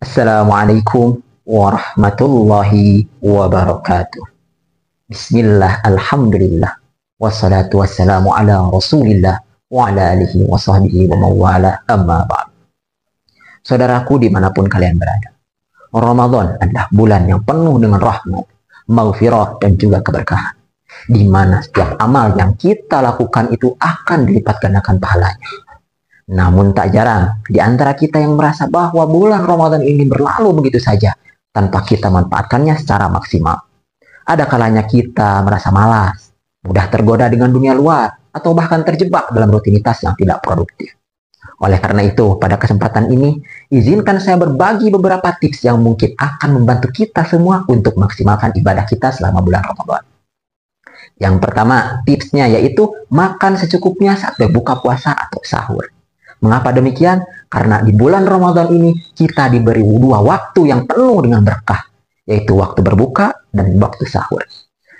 Assalamualaikum warahmatullahi wabarakatuh. Bismillah, alhamdulillah, wassalatu wassalamu ala rasulillah wa ala alihi wa sahbihi wa mawala amma ba'd. Saudaraku dimanapun kalian berada, Ramadan adalah bulan yang penuh dengan rahmat, maghfirah dan juga keberkahan, di mana setiap amal yang kita lakukan itu akan dilipat gandakan pahalanya. Namun tak jarang di antara kita yang merasa bahwa bulan Ramadan ini berlalu begitu saja tanpa kita manfaatkannya secara maksimal. Ada kalanya kita merasa malas, mudah tergoda dengan dunia luar, atau bahkan terjebak dalam rutinitas yang tidak produktif. Oleh karena itu, pada kesempatan ini, izinkan saya berbagi beberapa tips yang mungkin akan membantu kita semua untuk maksimalkan ibadah kita selama bulan Ramadan. Yang pertama, tipsnya yaitu makan secukupnya saat berbuka puasa atau sahur. Mengapa demikian? Karena di bulan Ramadan ini kita diberi dua waktu yang penuh dengan berkah, yaitu waktu berbuka dan waktu sahur.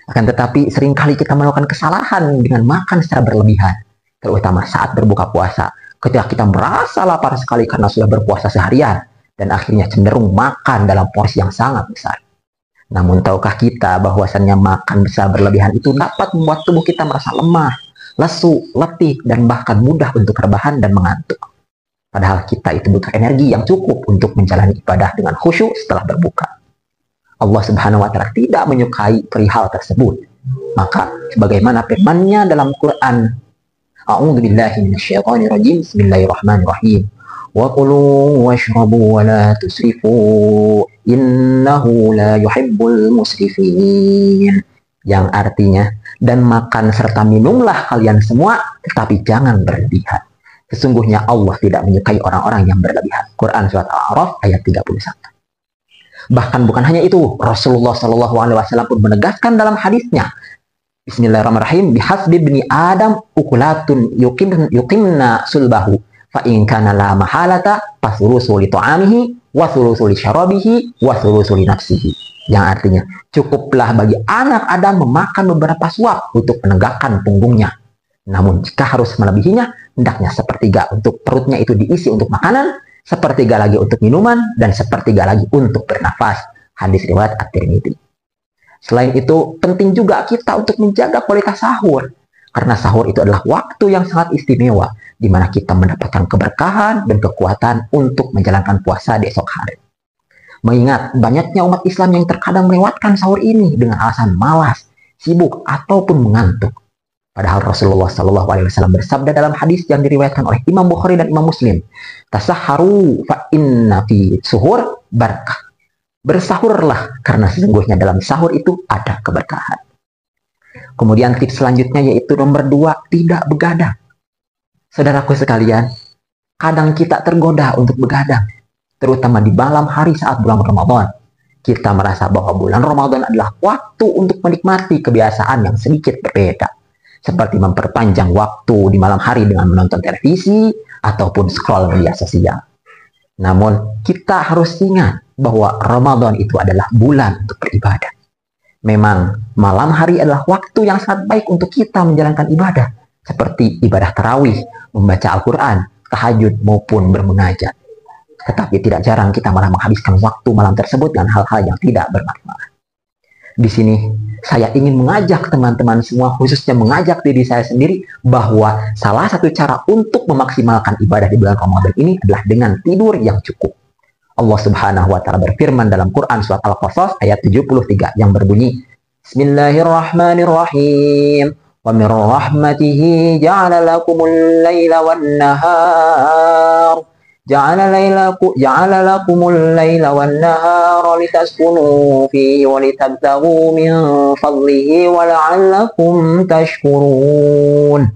Akan tetapi seringkali kita melakukan kesalahan dengan makan secara berlebihan, terutama saat berbuka puasa, ketika kita merasa lapar sekali karena sudah berpuasa seharian, dan akhirnya cenderung makan dalam porsi yang sangat besar. Namun tahukah kita bahwasannya makan secara berlebihan itu dapat membuat tubuh kita merasa lemah, lesu, letih, dan bahkan mudah untuk rebahan dan mengantuk. Padahal kita itu butuh energi yang cukup untuk menjalani ibadah dengan khusyuk setelah berbuka. Allah Subhanahu wa Ta'ala tidak menyukai perihal tersebut. Maka sebagaimana firman-Nya dalam Quran, A'udzubillahi minasyaitonirrajim, Bismillahirrahmanirrahim. Wa kulu washrabu wa la tusrifu innahu la yuhibbul musrifin. Yang artinya, dan makan serta minumlah kalian semua, tetapi jangan berlebihan. Sesungguhnya Allah tidak menyukai orang-orang yang berlebihan. Quran surat Al-A'raf ayat 31. Bahkan bukan hanya itu, Rasulullah SAW pun menegaskan dalam hadisnya, Bismillahirrahmanirrahim, bihasbi bni Adam ukulatun yuqimna sulbahu, fa in kana la mahalata fasulusu li ta'amihi wa sulusu li syarabihi wa sulusu li nafsihi. Yang artinya, cukuplah bagi anak Adam memakan beberapa suap untuk menegakkan punggungnya. Namun jika harus melebihinya, hendaknya sepertiga untuk perutnya itu diisi untuk makanan, sepertiga lagi untuk minuman, dan sepertiga lagi untuk bernafas. Hadis riwayat At-Tirmidzi. Selain itu, penting juga kita untuk menjaga kualitas sahur. Karena sahur itu adalah waktu yang sangat istimewa, di mana kita mendapatkan keberkahan dan kekuatan untuk menjalankan puasa di esok hari. Mengingat banyaknya umat Islam yang terkadang melewatkan sahur ini dengan alasan malas, sibuk, ataupun mengantuk. Padahal Rasulullah SAW bersabda dalam hadis yang diriwayatkan oleh Imam Bukhari dan Imam Muslim, Tasahharu fa inna fi suhur barakah. Bersahurlah karena sesungguhnya dalam sahur itu ada keberkahan. Kemudian tips selanjutnya yaitu nomor 2, tidak begadang. Saudaraku sekalian, kadang kita tergoda untuk begadang, terutama di malam hari saat bulan Ramadan. Kita merasa bahwa bulan Ramadan adalah waktu untuk menikmati kebiasaan yang sedikit berbeda, seperti memperpanjang waktu di malam hari dengan menonton televisi ataupun scroll media sosial. Namun, kita harus ingat bahwa Ramadan itu adalah bulan untuk beribadah. Memang, malam hari adalah waktu yang sangat baik untuk kita menjalankan ibadah, seperti ibadah tarawih, membaca Al-Quran, tahajud, maupun bermunajat. Tetapi tidak jarang kita malah menghabiskan waktu malam tersebut dengan hal-hal yang tidak bermanfaat. Di sini, saya ingin mengajak teman-teman semua, khususnya mengajak diri saya sendiri, bahwa salah satu cara untuk memaksimalkan ibadah di bulan Ramadan ini adalah dengan tidur yang cukup. Allah Subhanahu wa Ta'ala berfirman dalam Quran surat Al-Qasas ayat 73 yang berbunyi, Bismillahirrahmanirrahim. Wa min rahmatihi ja'ala lakumul laila wan nahar. Ja'ala lakumul laila wan nahara litaskunu fihi wa litabtaghu min fadlihi wa la'allakum tashkurun.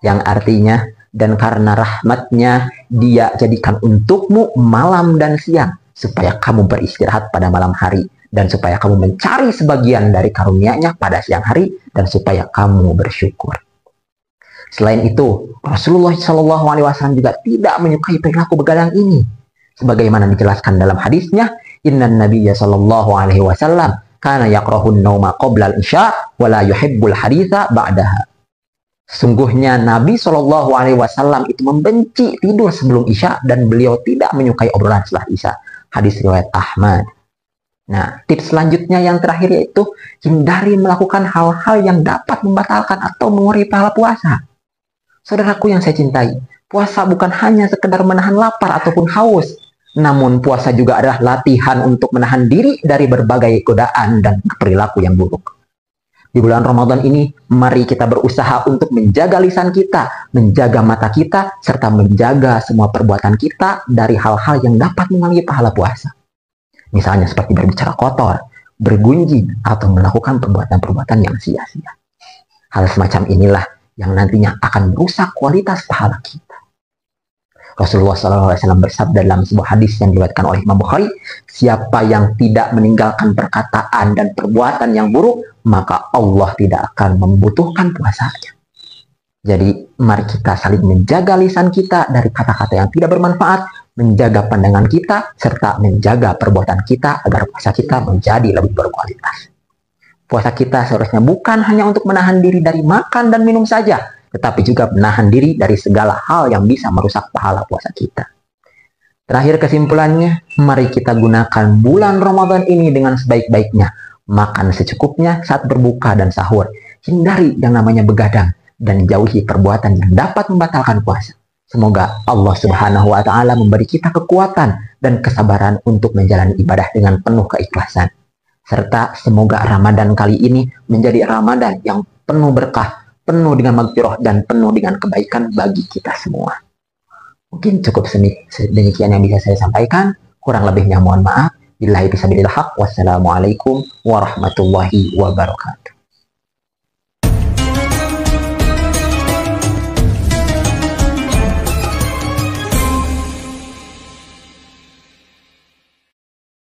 Yang artinya, dan karena rahmatnya Dia jadikan untukmu malam dan siang, supaya kamu beristirahat pada malam hari, dan supaya kamu mencari sebagian dari karunia-Nya pada siang hari, dan supaya kamu bersyukur. Selain itu, Rasulullah SAW juga tidak menyukai perilaku begadang ini. Sebagaimana dijelaskan dalam hadisnya, Innan Nabiyya SAW kana yakrahun nauma qabla al-isya wa la yuhibbul haditha ba'daha. Sungguhnya Nabi Shallallahu Alaihi Wasallam itu membenci tidur sebelum Isya dan beliau tidak menyukai obrolan setelah Isya. Hadis riwayat Ahmad. Nah, tips selanjutnya yang terakhir yaitu hindari melakukan hal-hal yang dapat membatalkan atau mengurangi pahala puasa. Saudaraku yang saya cintai, puasa bukan hanya sekedar menahan lapar ataupun haus, namun puasa juga adalah latihan untuk menahan diri dari berbagai godaan dan perilaku yang buruk. Di bulan Ramadan ini, mari kita berusaha untuk menjaga lisan kita, menjaga mata kita, serta menjaga semua perbuatan kita dari hal-hal yang dapat mengurangi pahala puasa. Misalnya seperti berbicara kotor, bergunjing, atau melakukan perbuatan-perbuatan yang sia-sia. Hal semacam inilah yang nantinya akan merusak kualitas pahala kita. Rasulullah SAW bersabda dalam sebuah hadis yang diriwayatkan oleh Imam Bukhari, siapa yang tidak meninggalkan perkataan dan perbuatan yang buruk, maka Allah tidak akan membutuhkan puasanya. Jadi mari kita saling menjaga lisan kita dari kata-kata yang tidak bermanfaat, menjaga pandangan kita, serta menjaga perbuatan kita agar puasa kita menjadi lebih berkualitas. Puasa kita seharusnya bukan hanya untuk menahan diri dari makan dan minum saja, tetapi juga menahan diri dari segala hal yang bisa merusak pahala puasa kita. Terakhir kesimpulannya, mari kita gunakan bulan Ramadan ini dengan sebaik-baiknya. Makan secukupnya saat berbuka dan sahur. Hindari yang namanya begadang dan jauhi perbuatan yang dapat membatalkan puasa. Semoga Allah Subhanahu wa Ta'ala memberi kita kekuatan dan kesabaran untuk menjalani ibadah dengan penuh keikhlasan. Serta semoga Ramadan kali ini menjadi Ramadan yang penuh berkah, penuh dengan maghfirah dan penuh dengan kebaikan bagi kita semua. Mungkin cukup demikian yang bisa saya sampaikan. Kurang lebihnya mohon maaf. Billahi fisabilillah haq. Wassalamualaikum warahmatullahi wabarakatuh.